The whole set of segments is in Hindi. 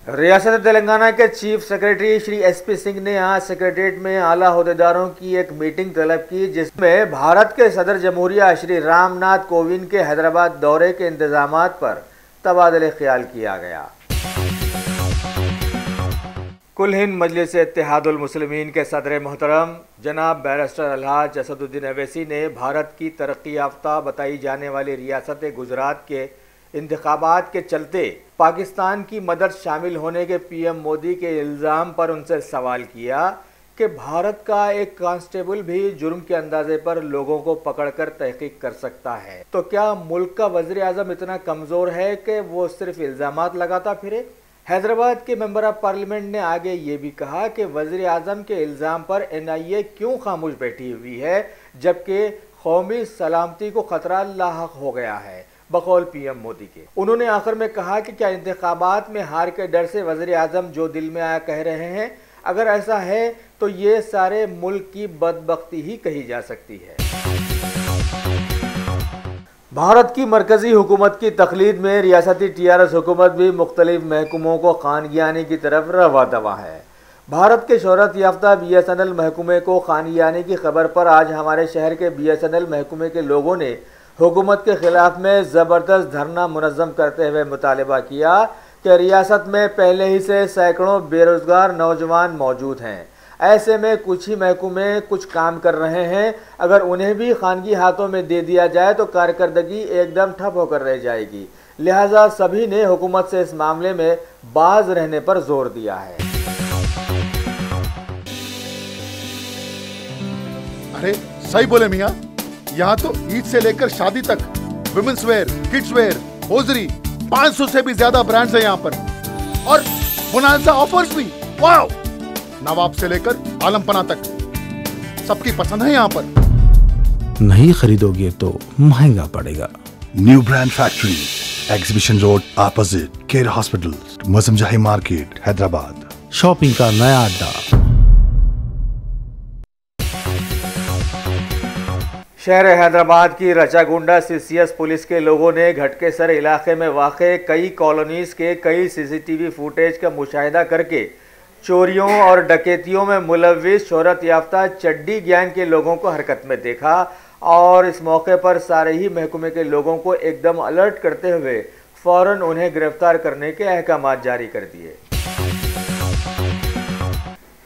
रियासत तेलंगाना के chief secretary Shri SP Singh ने आज सेक्रेटरीट में आला अहदेदारों की एक मीटिंग तलब की, जिसमें भारत के सदर जमहूरिया श्री रामनाथ कोविंद के हैदराबाद दौरे के इंतजामात पर तबादले ख्याल किया गया। कुल हिंद मजलिस इत्तेहादुल मुस्लिमीन के सदर मोहतरम जनाब बैरिस्टर अलहाज असदुद्दीन अवैसी ने भारत की तरक्की याफ्ता बताई जाने वाली रियासत गुजरात के इंतखाबात के चलते पाकिस्तान की मदद शामिल होने के पीएम मोदी के इल्ज़ाम पर उनसे सवाल किया कि भारत का एक कांस्टेबल भी जुर्म के अंदाजे पर लोगों को पकड़कर तहकीक कर सकता है, तो क्या मुल्क का वज़ीर आज़म इतना कमज़ोर है कि वो सिर्फ इल्ज़ामात लगाता फिरे। हैदराबाद के मेंबर ऑफ पार्लियामेंट ने आगे ये भी कहा कि वज़ीर आज़म के इल्ज़ाम पर NIA क्यों खामोश बैठी हुई है, जबकि कौमी सलामती को खतरा लाहक हो गया है बकौल पीएम मोदी के। उन्होंने आखिर में कहा कि क्या इंतखाबात में हार के डर से वज़ीर आज़म जो दिल में आया कह रहे हैं? अगर ऐसा है तो ये सारे मुल्क की बदबख्ती ही कही जा सकती है। भारत की मरकजी हुकूमत की तखलीद में रियासती TRS हुकूमत भी मुख्तलिफ महकमों को खानगियानी की तरफ रवा दवा है। भारत के शोहरत याफ्ता BSNL महकमे को खानगियानी की खबर पर आज हमारे शहर के BSNL महकमे के लोगों ने हुकूमत के खिलाफ में ज़बरदस्त धरना मुनज़्ज़म करते हुए मुतालबा किया कि रियासत में पहले ही से सैकड़ों बेरोज़गार नौजवान मौजूद हैं। ऐसे में कुछ ही महकमे कुछ काम कर रहे हैं, अगर उन्हें भी खानगी हाथों में दे दिया जाए तो कारकर्दगी एकदम ठप होकर रह जाएगी। लिहाजा सभी ने हुकूमत से इस मामले में बाज रहने पर जोर दिया है। अरे सही बोले मियाँ, यहाँ तो ईद से लेकर शादी तक women's wear, kids wear, hosiery 500 से भी ज्यादा ब्रांड्स हैं यहाँ पर, और बोनांजा ऑफर्स भी। वाओ! नवाब से लेकर आलमपना तक सबकी पसंद है यहाँ पर। नहीं खरीदोगे तो महंगा पड़ेगा। New brand factory, exhibition road opposite care hospital, Moazzamjahi market, Hyderabad. Shopping का नया अड्डा। शहर हैदराबाद की रचागुंडा CCS पुलिस के लोगों ने घटकेसर इलाके में वाक़े कई कॉलोनीज़ के कई CCTV फुटेज का मुशाहिदा करके चोरियों और डकैतियों में मुलव्विस शोहरत याफ्ता चड्डी गैंग के लोगों को हरकत में देखा, और इस मौके पर सारे ही महकमे के लोगों को एकदम अलर्ट करते हुए फ़ौरन उन्हें गिरफ्तार करने के अहकाम जारी कर दिए।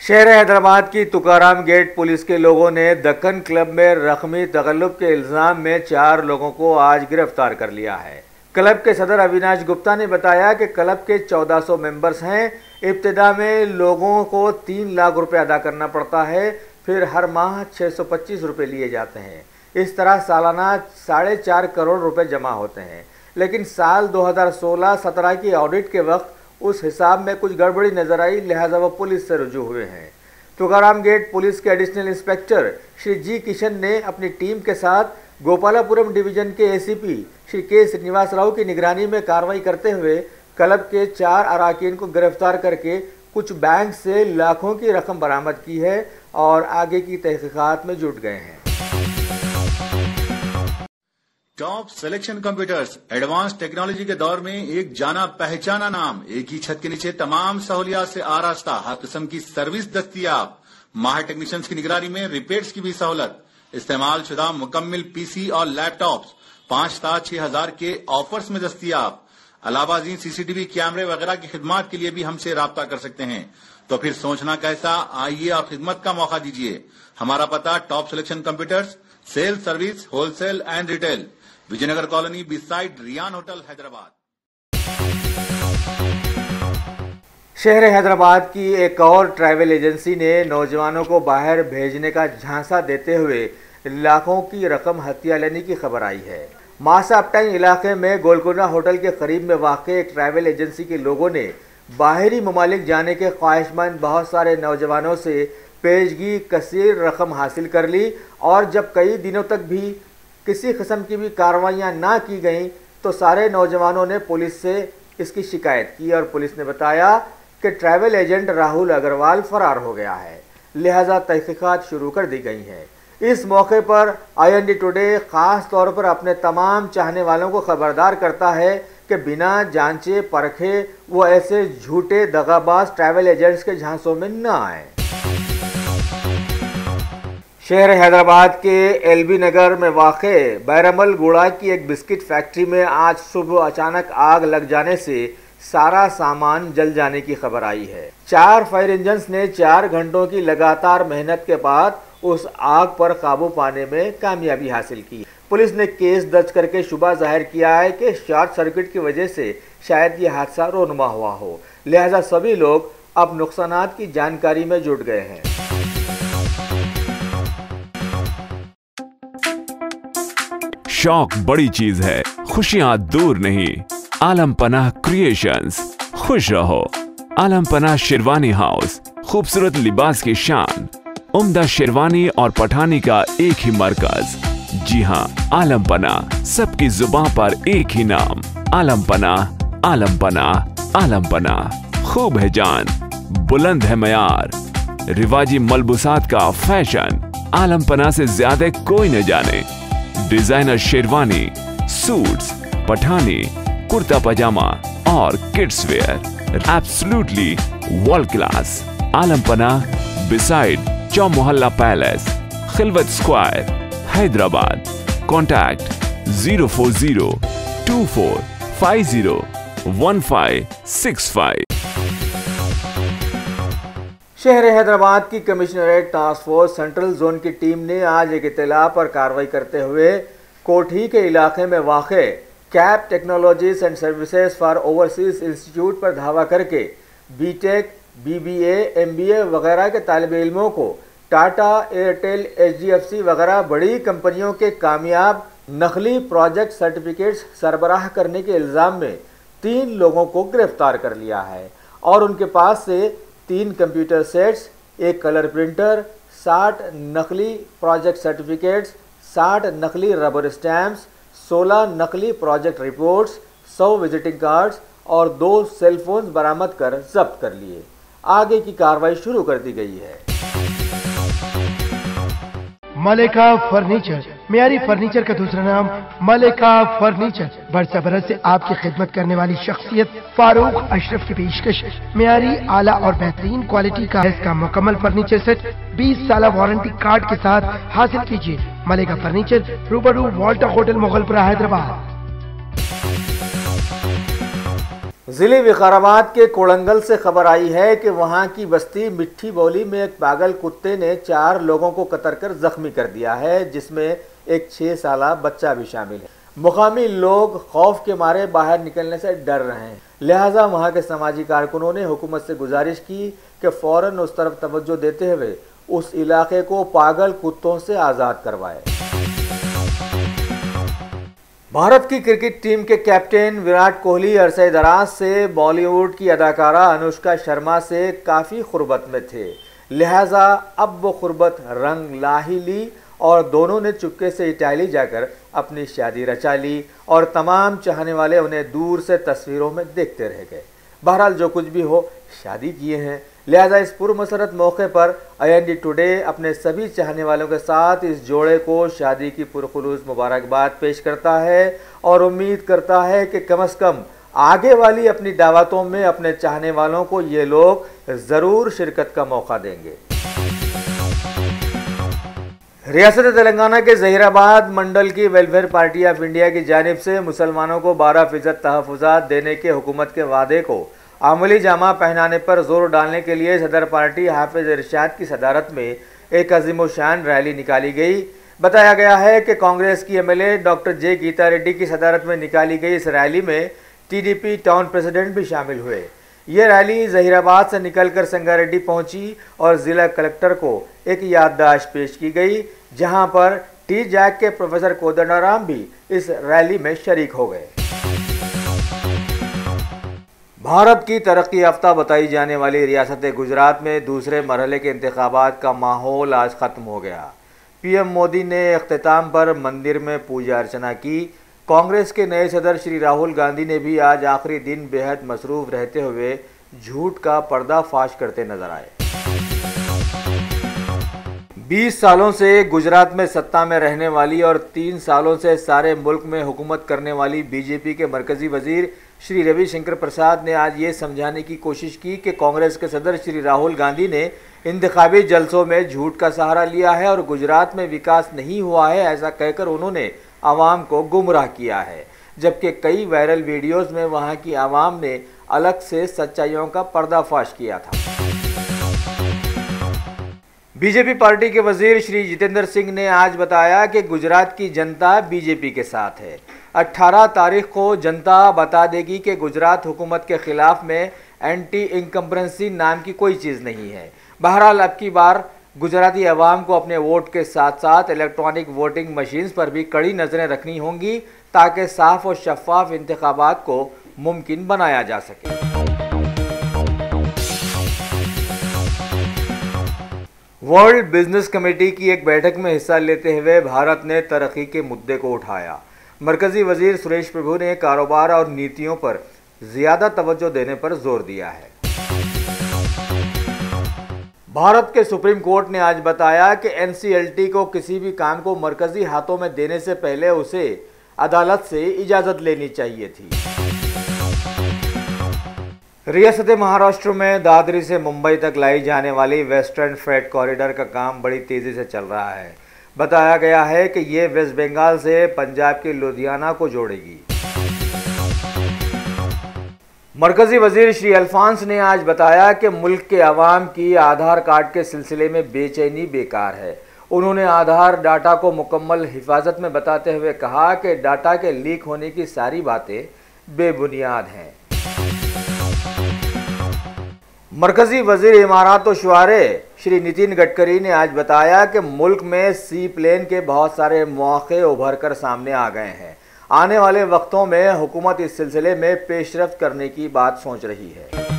शहर हैदराबाद की तुकाराम गेट पुलिस के लोगों ने दक्कन क्लब में रकमी तगल्लुब के इल्ज़ाम में 4 लोगों को आज गिरफ्तार कर लिया है। क्लब के सदर अविनाश गुप्ता ने बताया कि क्लब के 1400 मेंबर्स हैं। इब्तिदा में लोगों को 3 लाख रुपए अदा करना पड़ता है, फिर हर माह 625 रुपये लिए जाते हैं। इस तरह सालाना 4.5 करोड़ रुपए जमा होते हैं, लेकिन साल 2016-17 की ऑडिट के वक्त उस हिसाब में कुछ गड़बड़ी नजर आई, लिहाजा वो पुलिस से रुजू हुए हैं। तुकाराम गेट पुलिस के एडिशनल इंस्पेक्टर श्री जी किशन ने अपनी टीम के साथ गोपालापुरम डिवीजन के ACP श्री के श्रीनिवास राव की निगरानी में कार्रवाई करते हुए क्लब के 4 अराकीन को गिरफ्तार करके कुछ बैंक से लाखों की रकम बरामद की है और आगे की तहकीकात में जुट गए हैं। Top selection computers advance technology के दौर में एक जाना पहचाना नाम, एक ही छत के नीचे तमाम सहूलियात से आरास्ता, हर किस्म की सर्विस दस्तियाब, माहिर टेक्नीशियंस की निगरानी में रिपेयर्स की भी सहूलत, इस्तेमाल शुदा मुकम्मल PC और लैपटॉप्स 5,6,000 के ऑफर्स में दस्तियाब। अलावा CCTV कैमरे वगैरह की खिदमत के लिए भी हमसे राब्ता कर सकते हैं। तो फिर सोचना कैसा, आइए और खिदमत का मौका दीजिए। हमारा पता top selection computers, sale service, wholesale and retail, Vijayanagar colony beside Riyan hotel, Hyderabad. शहर हैदराबाद की एक और ट्रैवल एजेंसी ने नौजवानों को बाहर भेजने का झांसा देते हुए लाखों की रकम हथिया लेने की खबर आई है। मासा अपटाइन इलाके में गोलकोंडा होटल के करीब में वाक़े एक ट्रैवल एजेंसी के लोगों ने बाहरी ममालिक जाने के ख्वाहिशमंद बहुत सारे नौजवानों से पेशगी कसीर रकम हासिल कर ली, और जब कई दिनों तक भी किसी किस्म की भी कार्रवाइयाँ ना की गईं तो सारे नौजवानों ने पुलिस से इसकी शिकायत की, और पुलिस ने बताया कि ट्रैवल एजेंट राहुल अग्रवाल फरार हो गया है, लिहाजा तहकीकात शुरू कर दी गई हैं। इस मौके पर IND टुडे ख़ास तौर पर अपने तमाम चाहने वालों को खबरदार करता है कि बिना जांचे परखे वो ऐसे झूठे दगाबाज ट्रैवल एजेंट्स के झांसों में न आए। शहर हैदराबाद के एलबी नगर में वाक़े बैरमल गुड़ा की एक बिस्किट फैक्ट्री में आज सुबह अचानक आग लग जाने से सारा सामान जल जाने की खबर आई है। 4 फायर इंजन्स ने 4 घंटों की लगातार मेहनत के बाद उस आग पर काबू पाने में कामयाबी हासिल की। पुलिस ने केस दर्ज करके शुबा जाहिर किया है कि शॉर्ट सर्किट की वजह से शायद ये हादसा रोनुमा हुआ हो, लिहाजा सभी लोग अब नुकसानात की जानकारी में जुट गए हैं। शौक बड़ी चीज है, खुशियां दूर नहीं। आलम पनाह क्रिएशंस, खुश रहो। आलम पनाह शेरवानी हाउस, खूबसूरत लिबास की शान, उम्दा शेरवानी और पठानी का एक ही मरकज। जी हाँ, आलम पनाह, सबकी जुबान पर एक ही नाम, आलम पनाह, आलम पनाह, आलम पनाह। खूब है जान, बुलंद है मयार, रिवाजी मलबूसात का फैशन, आलम पनाह से ज्यादा कोई न जाने। डिजाइनर शेरवानी, सूट्स, पठानी, कुर्ता पजामा और kids wear, absolutely world class. Alam Panah, beside Chowmahalla palace, Khilwat square, Hyderabad. Contact 04024501565। शहर हैदराबाद की commissionerate task force central zone की टीम ने आज एक इत्तला पर कार्रवाई करते हुए कोठी के इलाके में वाक़े cap technologies and services for overseas institute पर धावा करके बीटेक, बीबीए, एमबीए वगैरह के तालिब इल्मों को टाटा, एयरटेल, एचडीएफसी वगैरह बड़ी कंपनियों के कामयाब नकली प्रोजेक्ट सर्टिफिकेट्स सरबराह करने के इल्ज़ाम में 3 लोगों को गिरफ्तार कर लिया है और उनके पास से 3 कंप्यूटर सेट्स, 1 कलर प्रिंटर, 60 नकली प्रोजेक्ट सर्टिफिकेट्स, 60 नकली रबर स्टैम्प्स, 16 नकली प्रोजेक्ट रिपोर्ट्स, 100 विजिटिंग कार्ड्स और 2 सेलफोन बरामद कर जब्त कर लिए। आगे की कार्रवाई शुरू कर दी गई है। मलेका फर्नीचर, मियारी फर्नीचर का दूसरा नाम मलेका फर्नीचर। बरसा बरस से आपकी खिदमत करने वाली शख्सियत फारूक अशरफ की पेशकश मियारी, आला और बेहतरीन क्वालिटी का इसका मुकम्मल फर्नीचर सेट 20 साल वारंटी कार्ड के साथ हासिल कीजिए। मलेका फर्नीचर, रूबरू वॉल्टर होटल, मुगलपुरा, हैदराबाद। जिले विकाराबाद के कोड़ंगल से खबर आई है कि वहां की बस्ती मिट्टी बोली में एक पागल कुत्ते ने 4 लोगों को कतर कर जख्मी कर दिया है, जिसमें एक 6 साला बच्चा भी शामिल है। मुकामी लोग खौफ के मारे बाहर निकलने से डर रहे हैं, लिहाजा वहां के समाजी कारकुनों ने हुकूमत से गुजारिश की कि फौरन उस तरफ तवज्जो देते हुए उस इलाके को पागल कुत्तों से आज़ाद करवाए। भारत की क्रिकेट टीम के कैप्टन विराट कोहली अरसे दराज से बॉलीवुड की अदाकारा अनुष्का शर्मा से काफ़ी खुर्बत में थे, लिहाजा अब वो खुर्बत रंग ला ही ली और दोनों ने चुपके से इटाली जाकर अपनी शादी रचा ली और तमाम चाहने वाले उन्हें दूर से तस्वीरों में देखते रह गए। बहरहाल जो कुछ भी हो, शादी किए हैं, लिहाजा इस पुरमसरत मौके पर IND टुडे अपने सभी चाहने वालों के साथ इस जोड़े को शादी की पुरखुलूस मुबारकबाद पेश करता है और उम्मीद करता है कि कम से कम आगे वाली अपनी दावतों में अपने चाहने वालों को ये लोग ज़रूर शिरकत का मौका देंगे। रियासत तेलंगाना के जहीराबाद मंडल की वेलफेयर पार्टी ऑफ इंडिया की जानिब से मुसलमानों को 12% तहफ़्फ़ुज़ात देने के हुकूमत के वादे को अमली जामा पहनाने पर जोर डालने के लिए सदर पार्टी हाफिज इरशाद की सदारत में एक अज़ीमुशान रैली निकाली गई। बताया गया है कि कांग्रेस की MLA डॉक्टर जे गीता रेड्डी की सदारत में निकाली गई इस रैली में TDP टाउन प्रेसिडेंट भी शामिल हुए। ये रैली जहीराबाद से निकलकर संगारेड्डी पहुंची और ज़िला कलेक्टर को एक याददाश्त पेश की गई, जहां पर T-JAC के प्रोफेसर कोदंडाराम भी इस रैली में शरीक हो गए। भारत की तरक्की याफ्ता बताई जाने वाली रियासत गुजरात में दूसरे मरहले के इंतखाबात का माहौल आज ख़त्म हो गया। PM मोदी ने इख्तिताम पर मंदिर में पूजा अर्चना की। कांग्रेस के नए सदर श्री राहुल गांधी ने भी आज आखिरी दिन बेहद मसरूफ़ रहते हुए झूठ का पर्दाफाश करते नजर आए। 20 सालों से गुजरात में सत्ता में रहने वाली और 3 सालों से सारे मुल्क में हुकूमत करने वाली बीजेपी के मरकजी वजीर श्री रविशंकर प्रसाद ने आज ये समझाने की कोशिश की कि कांग्रेस के सदर श्री राहुल गांधी ने इंतखाबी जलसों में झूठ का सहारा लिया है और गुजरात में विकास नहीं हुआ है, ऐसा कहकर उन्होंने आवाम को गुमराह किया है, जबकि कई वायरल वीडियोस में वहां की आवाम ने अलग से सच्चाइयों का पर्दाफाश किया था। बीजेपी पार्टी के वजीर श्री जितेंद्र सिंह ने आज बताया कि गुजरात की जनता बीजेपी के साथ है। 18 तारीख को जनता बता देगी कि गुजरात हुकूमत के खिलाफ में एंटी इनकम्बरेंसी नाम की कोई चीज़ नहीं है। बहरहाल अब की बार गुजराती अवाम को अपने वोट के साथ साथ इलेक्ट्रॉनिक वोटिंग मशीन्स पर भी कड़ी नज़रें रखनी होंगी ताकि साफ और शफाफ इंतखाबात को मुमकिन बनाया जा सके। वर्ल्ड बिजनेस कमेटी की एक बैठक में हिस्सा लेते हुए भारत ने तरक्की के मुद्दे को उठाया। मरकजी वजीर सुरेश प्रभु ने कारोबार और नीतियों पर ज्यादा तवज्जो देने पर जोर दिया है। भारत के सुप्रीम कोर्ट ने आज बताया कि एनसीएलटी को किसी भी काम को मरकजी हाथों में देने से पहले उसे अदालत से इजाजत लेनी चाहिए थी। रियासत महाराष्ट्र में दादरी से मुंबई तक लाई जाने वाली वेस्टर्न फ्रेट कॉरिडोर का काम बड़ी तेजी से चल रहा है। बताया गया है कि ये वेस्ट बंगाल से पंजाब के लुधियाना को जोड़ेगी। मरकजी वजीर श्री अल्फांस ने आज बताया कि मुल्क के अवाम की आधार कार्ड के सिलसिले में बेचैनी बेकार है। उन्होंने आधार डाटा को मुकम्मल हिफाजत में बताते हुए कहा कि डाटा के लीक होने की सारी बातें बेबुनियाद हैं। मरकजी वजीर इमारात और शुआरे श्री नितिन गडकरी ने आज बताया कि मुल्क में सी प्लेन के बहुत सारे मौके उभर कर सामने आ गए हैं। आने वाले वक्तों में हुकूमत इस सिलसिले में पेशरफ्त करने की बात सोच रही है।